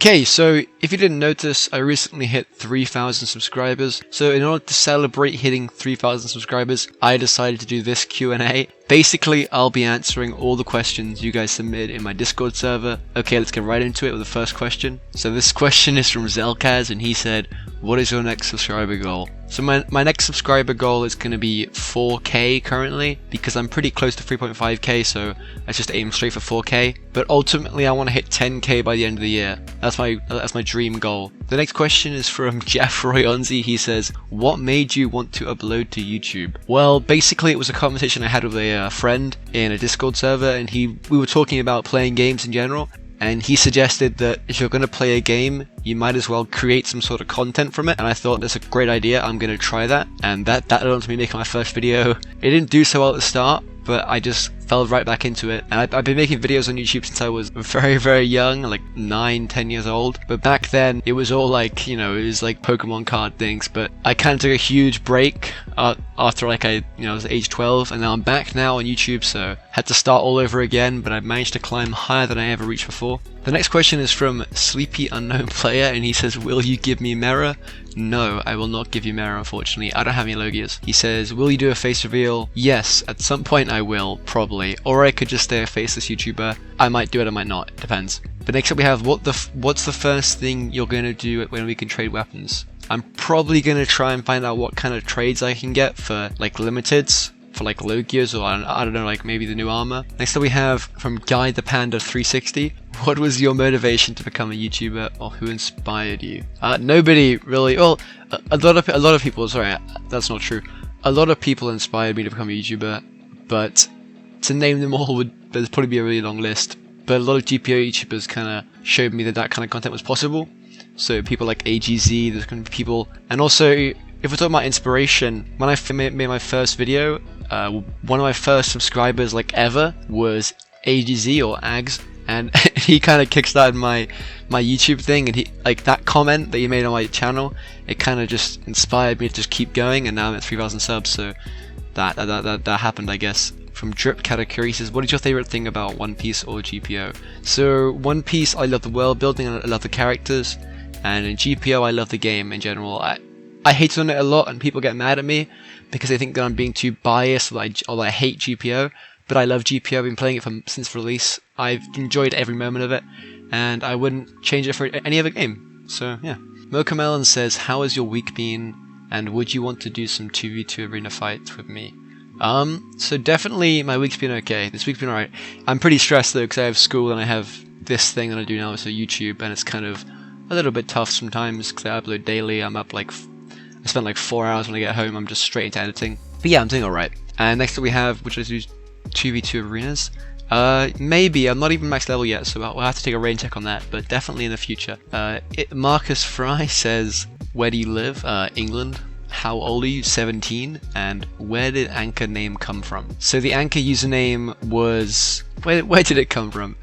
Okay, so if you didn't notice, I recently hit 3,000 subscribers. So in order to celebrate hitting 3,000 subscribers, I decided to do this Q&A. Basically, I'll be answering all the questions you guys submit in my Discord server. Okay, let's get right into it with the first question. So this question is from Zelkaz, and he said, what is your next subscriber goal? So my next subscriber goal is going to be 4K currently, because I'm pretty close to 3.5K, so I just aim straight for 4K. But ultimately I want to hit 10K by the end of the year. That's my dream goal. The next question is from Jeff Royonzi. He says, what made you want to upload to YouTube? Well, basically it was a conversation I had with a friend in a Discord server, and we were talking about playing games in general. And he suggested that if you're going to play a game, you might as well create some sort of content from it. And I thought that's a great idea. I'm going to try that. And that led on to me making my first video. It didn't do so well at the start, but I just fell right back into it. And I've been making videos on YouTube since I was very, very young, like 9, 10 years old. But back then, it was all like, it was like Pokemon card things. But I kind of took a huge break after I was age 12. And now I'm back now on YouTube, so had to start all over again. But I managed to climb higher than I ever reached before. The next question is from Sleepy Unknown Player, and he says, will you give me Mera? No, I will not give you Mera, unfortunately. I don't have any Logias. He says, will you do a face reveal? Yes, at some point I will, probably. Or I could just stay a faceless YouTuber. I might do it, I might not. It depends. But next up we have, what's the first thing you're going to do when we can trade weapons? I'm probably going to try and find out what kind of trades I can get for like limiteds. For like Logias, or I don't know, like maybe the new armor. Next up we have from Guy the Panda 360. What was your motivation to become a YouTuber, or who inspired you? Nobody really. Well, a lot of people. Sorry, that's not true. A lot of people inspired me to become a YouTuber, but to name them all there'd probably be a really long list. But a lot of GPO YouTubers kind of showed me that kind of content was possible. So people like AGZ, there's going to be people, and also if we're talking about inspiration, when I made my first video. One of my first subscribers like ever was AGZ or Ags, and he kind of kickstarted my YouTube thing, and he like that comment that he made on my channel, it kind of just inspired me to just keep going, and now I'm at 3,000 subs, so that happened, I guess. From Drip Katakuri, he says, what is your favorite thing about One Piece or GPO? So One Piece, I love the world building, I love the characters, and in GPO I love the game in general. I hate on it a lot, and people get mad at me because they think that I'm being too biased, or that I hate GPO. But I love GPO. I've been playing it since release. I've enjoyed every moment of it, and I wouldn't change it for any other game. So yeah. Mokamelon says, how has your week been, and would you want to do some 2v2 arena fights with me? So definitely my week's been okay. This week's been alright. I'm pretty stressed though, because I have school and I have this thing that I do now, so YouTube, and it's kind of a little bit tough sometimes because I upload daily. I'm up I spend like 4 hours when I get home. I'm just straight into editing. But yeah, I'm doing alright. And next up we have, which is 2v2 arenas. Maybe. I'm not even max level yet, so we'll have to take a rain check on that. But definitely in the future. Marcus Fry says, where do you live? England. How old are you? 17. And where did Anchor name come from? So the Anchor username was... Where did it come from?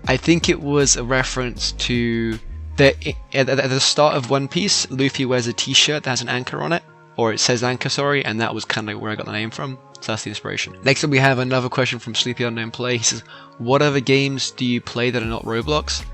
I think it was a reference to... At the start of One Piece, Luffy wears a t-shirt that has an anchor on it, or it says anchor, sorry, and that was kind of where I got the name from, so that's the inspiration. Next up we have another question from Sleepy Unknown Play. He says, what other games do you play that are not Roblox?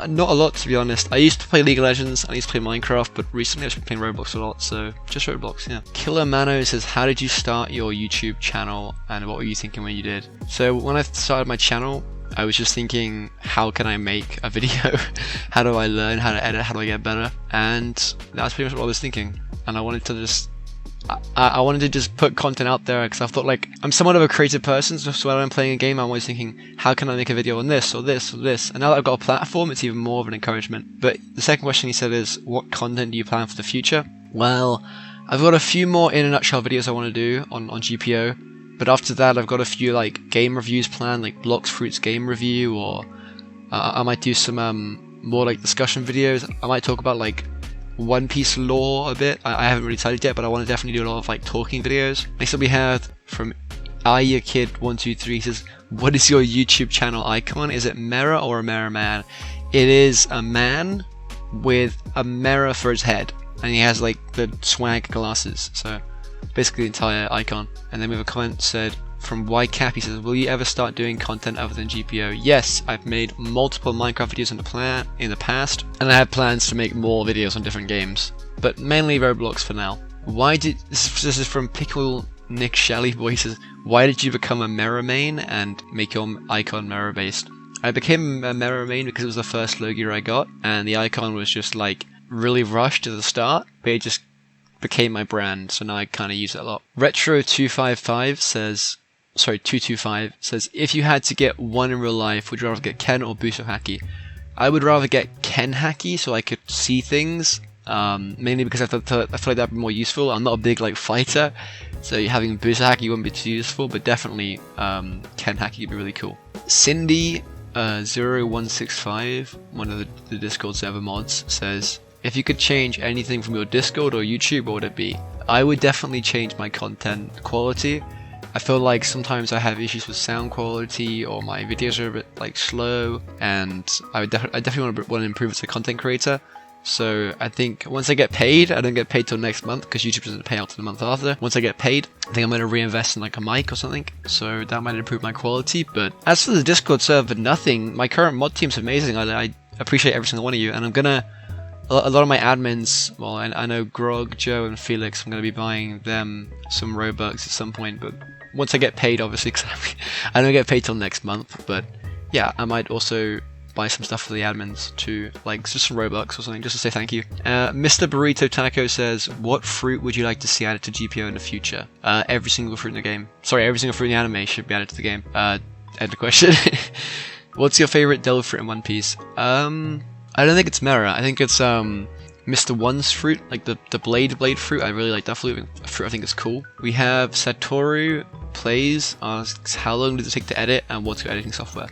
Not a lot, to be honest. I used to play League of Legends, I used to play Minecraft, but recently I've been playing Roblox a lot, so just Roblox, yeah. Killer Mano says, how did you start your YouTube channel, and what were you thinking when you did? So when I started my channel, I was just thinking, how can I make a video? How do I learn how to edit? How do I get better? And that's pretty much what I was thinking. And I wanted to just put content out there, because I thought like I'm somewhat of a creative person, so when I'm playing a game I'm always thinking, how can I make a video on this or this or this? And now that I've got a platform, it's even more of an encouragement. But the second question he said is, what content do you plan for the future? Well, I've got a few more in a nutshell videos I want to do on GPO. But after that, I've got a few like game reviews planned, like Blox Fruit's game review, or I might do some more like discussion videos. I might talk about like One Piece lore a bit. I haven't really decided yet, but I want to definitely do a lot of like talking videos. Next up we have from Kid123. He says, what is your YouTube channel icon? Is it Mera or a Mera man? It is a man with a Mera for his head, and he has like the swag glasses. So basically the entire icon. And then we have a comment said, from YCap, he says, will you ever start doing content other than GPO? Yes, I've made multiple Minecraft videos in the past, and I have plans to make more videos on different games, but mainly Roblox for now. This is from Pickle Nick Shelley Boy. He says, why did you become a Mirror main and make your icon mirror based? I became a Mirror main because it was the first Logia I got, and the icon was just like really rushed at the start, but it just became my brand, so now I kind of use it a lot. Retro255 says, sorry, 225 says, if you had to get one in real life, would you rather get Ken or Boost or Hacky? I would rather get Ken Hacky so I could see things, mainly because I feel like that'd be more useful. I'm not a big like fighter, so having Boost Hacky wouldn't be too useful, but definitely Ken Hacky would be really cool. Cindy 0165, one of the Discord server mods, says, if you could change anything from your Discord or YouTube, what would it be? I would definitely change my content quality. I feel like sometimes I have issues with sound quality, or my videos are a bit like slow, and I definitely want to improve as a content creator. So I think once I get paid, I don't get paid till next month because YouTube doesn't pay out till the month after. Once I get paid, I think I'm going to reinvest in like a mic or something, so that might improve my quality. But as for the Discord server, nothing. My current mod team's amazing. I appreciate every single one of you, and I'm gonna, a lot of my admins, well, I know Grog, Joe, and Felix, I'm going to be buying them some Robux at some point, but once I get paid, obviously, because I don't get paid till next month. But yeah, I might also buy some stuff for the admins too, like just some Robux or something, just to say thank you. Mr. Burrito Taco says, what fruit would you like to see added to GPO in the future? Every single fruit in the game. Sorry, every single fruit in the anime should be added to the game. End of question. What's your favorite devil fruit in One Piece? I don't think it's Mera. I think it's Mr. One's fruit, like the blade fruit. I really like that fruit. I think it's cool. We have Satoru Plays asks, how long does it take to edit, and what's your editing software?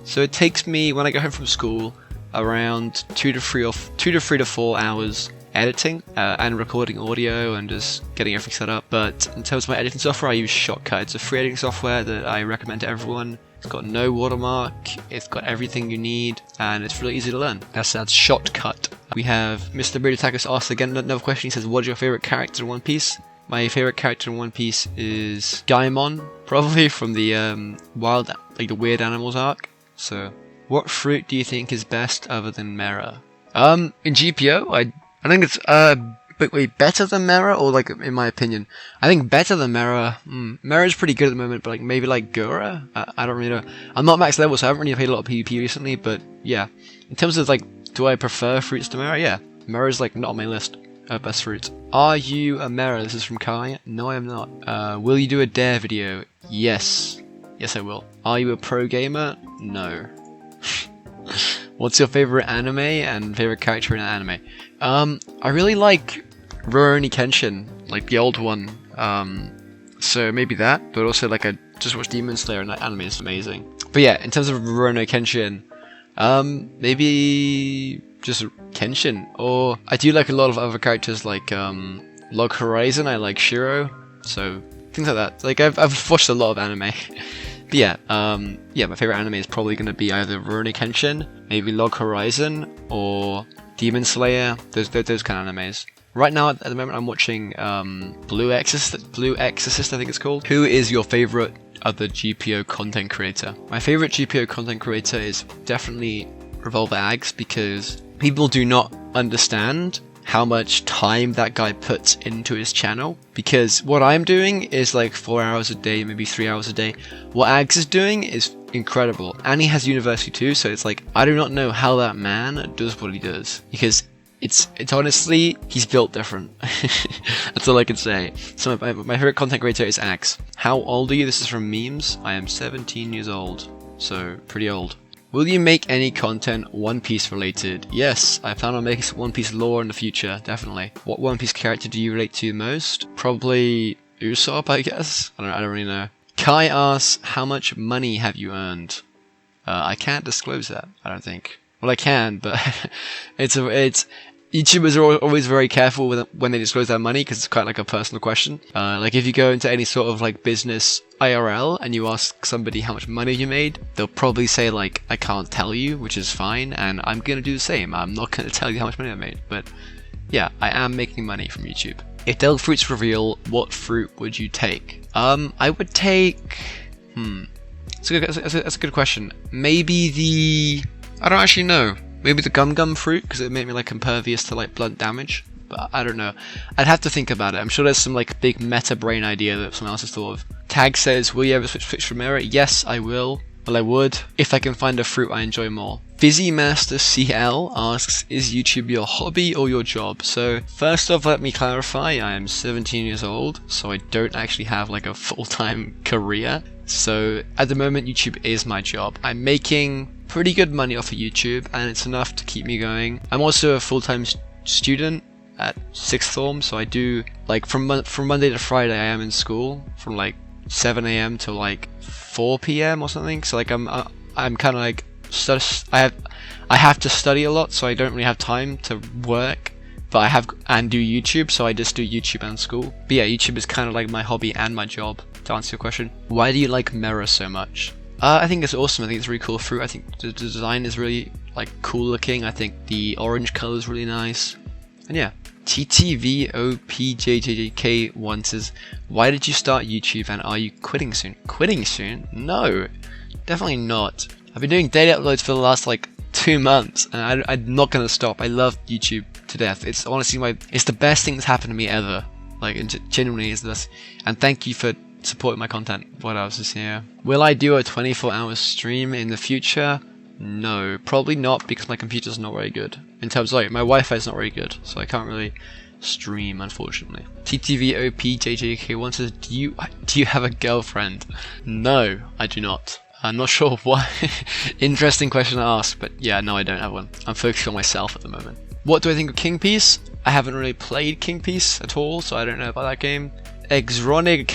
So it takes me, when I go home from school, around 2 to 3 to 4 hours editing and recording audio and just getting everything set up. But in terms of my editing software, I use Shotcut. It's a free editing software that I recommend to everyone. It's got no watermark, it's got everything you need, and it's really easy to learn. That's Shotcut. We have Mr. Brutakis asks again another question. He says, what is your favorite character in One Piece? My favorite character in One Piece is Gaimon, probably from the the Weird Animals arc. So, what fruit do you think is best other than Mera? In GPO, I think it's wait, better than Mera, or like in my opinion, I think better than Mera. Mera's pretty good at the moment, but like maybe like Gura. I don't really know. I'm not max level, so I haven't really played a lot of PvP recently. But yeah, in terms of like, do I prefer fruits to Mera? Yeah, Mera's like not on my list of best fruits. Are you a Mera? This is from Kai. No, I am not. Will you do a dare video? Yes. Yes, I will. Are you a pro gamer? No. What's your favorite anime and favorite character in an anime? I really like Rurouni Kenshin, like the old one. So maybe that, but also like I just watched Demon Slayer and that anime is amazing. But yeah, in terms of Rurouni Kenshin, maybe just Kenshin, or I do like a lot of other characters like Log Horizon. I like Shiro, so things like that. Like I've watched a lot of anime. But yeah, my favorite anime is probably going to be either Rurouni Kenshin, maybe Log Horizon, or Demon Slayer. Those kind of animes. Right now, at the moment, I'm watching Blue Exorcist, I think it's called. Who is your favorite other GPO content creator? My favorite GPO content creator is definitely Revolver Ags, because people do not understand how much time that guy puts into his channel, because what I'm doing is like 4 hours a day, maybe 3 hours a day. What Ags is doing is incredible, and he has university too, so it's like I do not know how that man does what he does, because it's honestly, he's built different. That's all I can say. So my favorite content creator is Ags. How old are you? This is from Memes. I am 17 years old, so pretty old. Will you make any content One Piece related? Yes, I plan on making some One Piece lore in the future, definitely. What One Piece character do you relate to most? Probably Usopp, I guess? I don't really know. Kai asks, how much money have you earned? I can't disclose that, I don't think. Well, I can, but it's YouTubers are always very careful with when they disclose their money, because it's quite like a personal question. Like if you go into any sort of like business IRL and you ask somebody how much money you made, they'll probably say like, I can't tell you, which is fine, and I'm gonna do the same. I'm not gonna tell you how much money I made, but yeah, I am making money from YouTube. If devil fruits were real, what fruit would you take? I would take... That's a good question. Maybe I don't actually know. Maybe the gum fruit, because it made me like impervious to like blunt damage. But I don't know. I'd have to think about it. I'm sure there's some like big meta brain idea that someone else has thought of. Tag says, will you ever switch from mirror? Yes, I will. Well, I would, if I can find a fruit I enjoy more. Fizzy Master CL asks, is YouTube your hobby or your job? So, first off, let me clarify, I am 17 years old, so I don't actually have like a full-time career. So, at the moment, YouTube is my job. I'm making pretty good money off of YouTube, and it's enough to keep me going. I'm also a full-time student at 6th form, so I do, like, from Monday to Friday, I am in school, from like 7 AM to like 4 PM or something. So like I'm kind of like I have to study a lot, so I don't really have time to work, but I have and do YouTube, so I just do YouTube and school. But yeah, YouTube is kind of like my hobby and my job, to answer your question. Why do you like Mirror so much? I think it's awesome. I think it's a really cool fruit. I think the design is really like cool looking. I think the orange color is really nice, and yeah. TTVOPJJK1 says, why did you start YouTube and are you quitting soon? Quitting soon? No, definitely not. I've been doing daily uploads for the last like 2 months, and I'm not gonna stop. I love YouTube to death. It's honestly it's the best thing that's happened to me ever. Like, it genuinely is the best. And thank you for supporting my content. What else is here? Will I do a 24-hour stream in the future? No, probably not, because my computer's not very good. In terms of, like, my Wi-Fi is not very good, so I can't really stream, unfortunately. TTVOPJJK1 says, do you have a girlfriend? No, I do not. I'm not sure why. Interesting question to ask, but yeah, no, I don't have one. I'm focused on myself at the moment. What do I think of King Peace? I haven't really played King Peace at all, so I don't know about that game. Exronic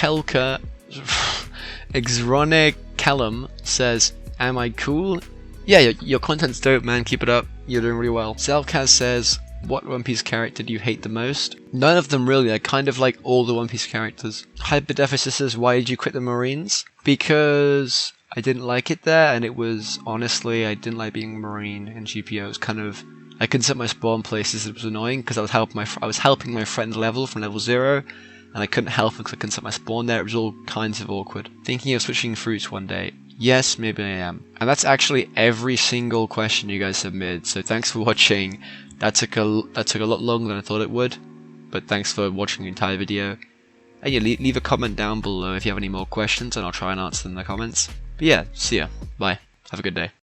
Callum says, am I cool? Yeah, your content's dope, man. Keep it up. You're doing really well. Zelkaz says, what One Piece character do you hate the most? None of them really. I kind of like all the One Piece characters. Hyperdeficit says, why did you quit the Marines? Because I didn't like it there, and it was, honestly, I didn't like being a Marine in GPO. It was kind of, I couldn't set my spawn places. It was annoying because I was helping my friend level from level 0, and I couldn't help because I couldn't set my spawn there. It was all kinds of awkward. Thinking of switching fruits one day. Yes, maybe I am. And that's actually every single question you guys submitted, so thanks for watching. That took a lot longer than I thought it would, but thanks for watching the entire video. And yeah, leave a comment down below if you have any more questions, and I'll try and answer them in the comments. But yeah, see ya. Bye. Have a good day.